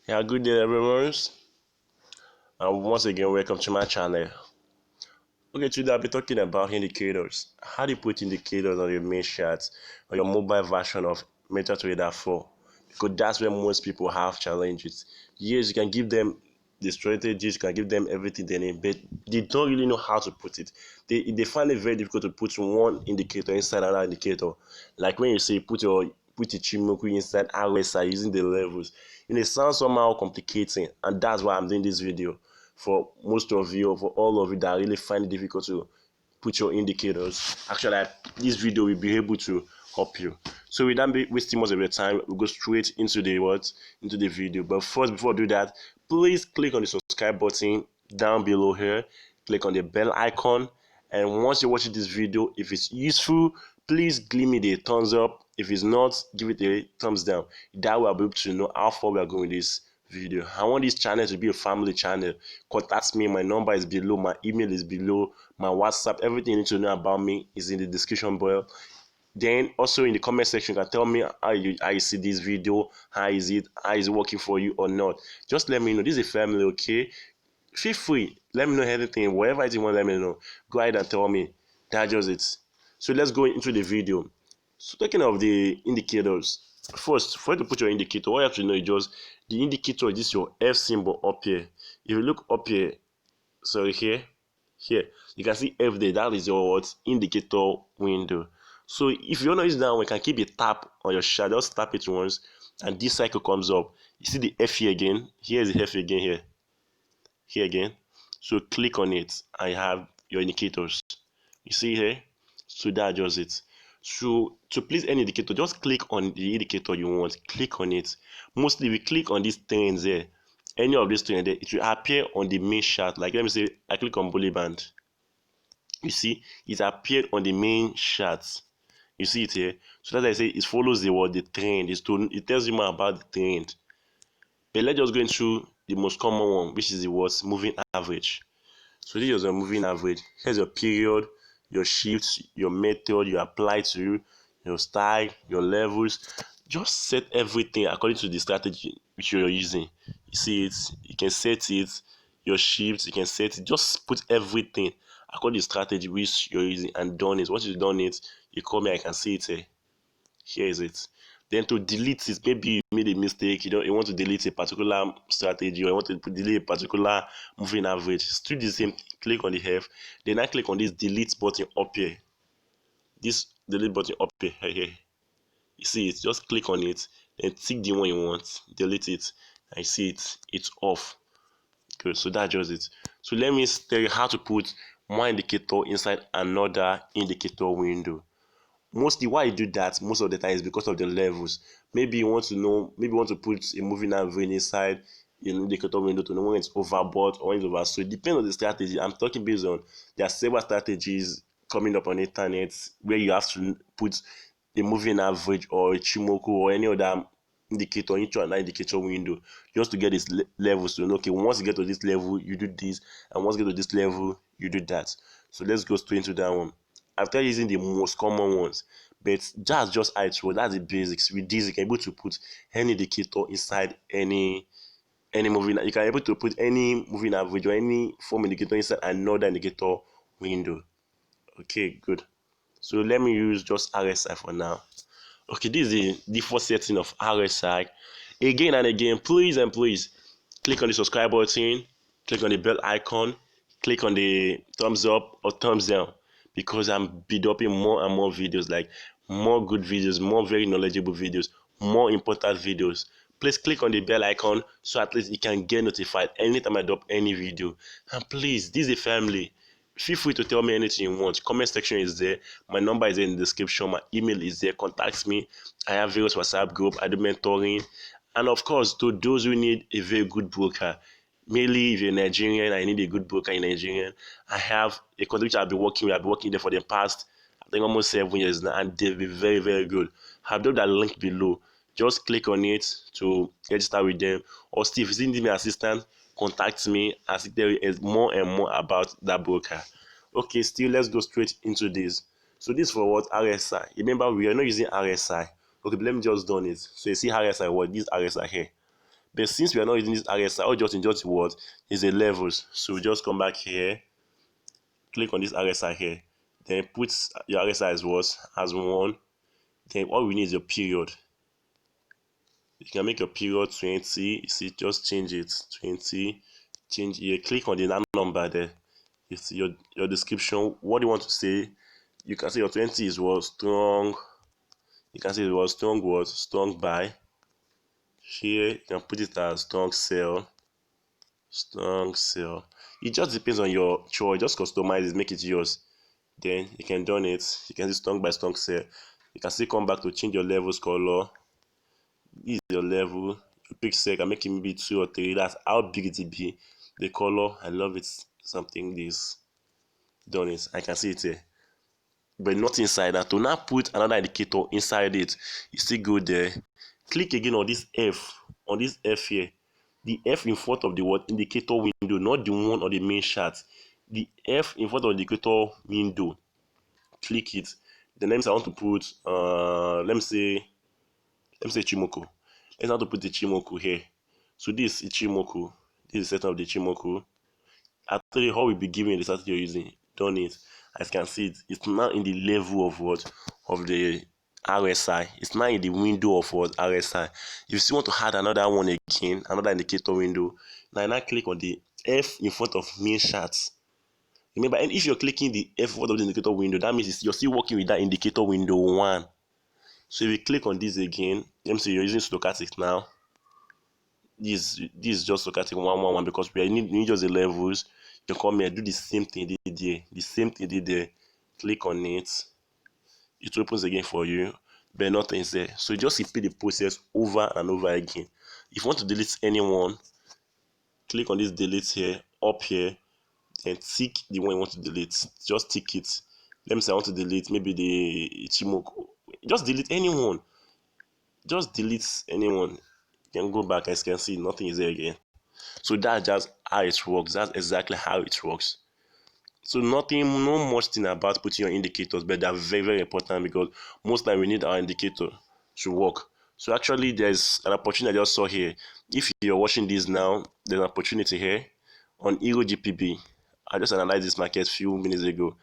Yeah, good day everyone. And once again, welcome to my channel. Okay, today I'll be talking about indicators. How do you put indicators on your main chart or your mobile version of MetaTrader 4? Because that's where most people have challenges. Yes, you can give them the strategies, you can give them everything they need, but they don't really know how to put it. They find it very difficult to put one indicator inside another indicator. Like when you say put the Chimoku inside RSI using the levels. It sounds somehow complicating, and that's why I'm doing this video for most of you, for all of you that really find it difficult to put your indicators. Actually, this video will be able to help you. So without wasting much of your time, we'll go straight into the video. But first, before I do that, please click on the subscribe button down below here. Click on the bell icon, and once you're watching this video, if it's useful, please give me the thumbs up. If it's not, give it a thumbs down. That way I'll be able to know how far we are going with this video. I want this channel to be a family channel. Contact me. My number is below, my email is below, my WhatsApp, everything you need to know about me is in the description below. Then also in the comment section, you can tell me how you see this video, how is it working for you or not. Just let me know. This is a family, okay? Feel free, let me know anything, whatever you want, let me know. Go ahead and tell me. That's just it. So let's go into the video. So talking of the indicators, first, for you to put your indicator, what you have to know is just the indicator is your F symbol up here. If you look up here, sorry, here, you can see F there. That is your what indicator window. So if you want to use that one, you can keep a tap on your chart. Just tap it once, and this cycle comes up. You see the F here again. Here is the F again here again. So click on it and you have your indicators. You see here? So that's just it. So to place any indicator, just click on the indicator you want. Click on it. Mostly we click on these things here. Any of these things there, it will appear on the main chart. Like let me say I click on bullet band. You see, it appeared on the main chart. You see it here. So that's I say it follows the trend. It tells you more about the trend. But let's just go into the most common one, which is the what moving average. So this is a moving average. Here's your period, your shifts, your method you apply to, your style, your levels. Just set everything according to the strategy which you're using. You see it, you can set it, your shifts, you can set it. Just put everything according to the strategy which you're using and done it. Once you've done it, you call me, I can see it here. Here is it. Then to delete it, maybe you made a mistake, you want to delete a particular strategy or you want to delete a particular moving average. Still the same, click on the F, then I click on this delete button up here. This delete button up here. You see it, just click on it, then tick the one you want, delete it, and you see it's off. Good, so that's just it. So let me tell you how to put one indicator inside another indicator window. Mostly why you do that most of the time is because of the levels. Maybe you want to know, maybe you want to put a moving average inside an indicator window to know when it's overbought or when it's oversold. It depends on the strategy. I'm talking based on there are several strategies coming up on the internet where you have to put a moving average or a Chimoku or any other indicator into another indicator window just to get these levels to know, okay, once you get to this level you do this, and once you get to this level you do that. So let's go straight into that one. After using the most common ones, but that's just how it works. That's the basics. With this, you can be able to put any indicator inside any moving. You can be able to put any moving average or any form indicator inside another indicator window. Okay, good. So let me use just RSI for now. Okay, this is the default setting of RSI. Again and again, please and please click on the subscribe button, click on the bell icon, click on the thumbs up or thumbs down, because I'm building more and more videos, like more good videos, more very knowledgeable videos, more important videos. Please click on the bell icon so at least you can get notified anytime I drop any video. And please, this is a family. Feel free to tell me anything you want. Comment section is there. My number is there in the description. My email is there. Contact me. I have various WhatsApp group. I do mentoring. And of course, to those who need a very good broker, mainly if you're Nigerian, I need a good broker in Nigerian. I have a company which I've been working with. I've been working there for the past, I think, almost 7 years now, and they've been very, very good. I've dropped that link below. Just click on it to register with them. Or still, if you need me assistance, contact me as there is more and more about that broker. Okay, still let's go straight into this. So this for what? RSI. Remember, we are not using RSI. Okay, but let me just done it. So you see RSI, what? This RSI here. But since we are not using this RSI, all just in just what is the levels. So we just come back here, click on this RSI here, then put your RSI as what as 1. Then all we need is your period. You can make your period 20. You see, just change it 20. Change here. Click on the number there. You see your description. What do you want to say? You can say your 20 is what strong. You can say it was strong what strong buy. Here you can put it as strong sell. Strong sell. It just depends on your choice. Just customize it, make it yours. Then you can done it. You can see strong buy, strong sell. You can still come back to change your levels color. This is your level. You pick sec and make it maybe 2 or 3. That's how big it will be. The color, I love it. Something this. Done it. I can see it here. But not inside that. To now put another indicator inside it, you still go there. Click again on this F. On this F here. The F in front of the word indicator window, not the one on the main chart. The F in front of the indicator window. Click it. The names I want to put, let me say Ichimoku. Let's have to put the Ichimoku here. So this is Ichimoku. This is the setting of the Ichimoku. I tell you how we be giving the setting you're using. Done it. As you can see, it's now in the level of what of the RSI. It's now in the window of what RSI. If you still want to add another one again, another indicator window, now click on the F in front of main charts. Remember, and if you're clicking the F in front of the indicator window, that means you're still working with that indicator window 1. So if you click on this again, let me say you're using stochastic now. This is just stochastic 111 because we need just the levels. You come here, do the same thing they did there. The same thing they did there. Click on it. It opens again for you, but nothing is there. So you just repeat the process over and over again. If you want to delete anyone, click on this delete here, up here, and tick the one you want to delete. Just tick it. Let me say I want to delete maybe the Ichimoku. Just delete anyone. Just delete anyone. You can go back, as you can see, nothing is there again. So that's just how it works. That's exactly how it works. So no much thing about putting your indicators, but they're very, very important because most time we need our indicator to work. So actually there's an opportunity I just saw here. If you're watching this now, there's an opportunity here on Euro GPB. I just analyzed this market a few minutes ago.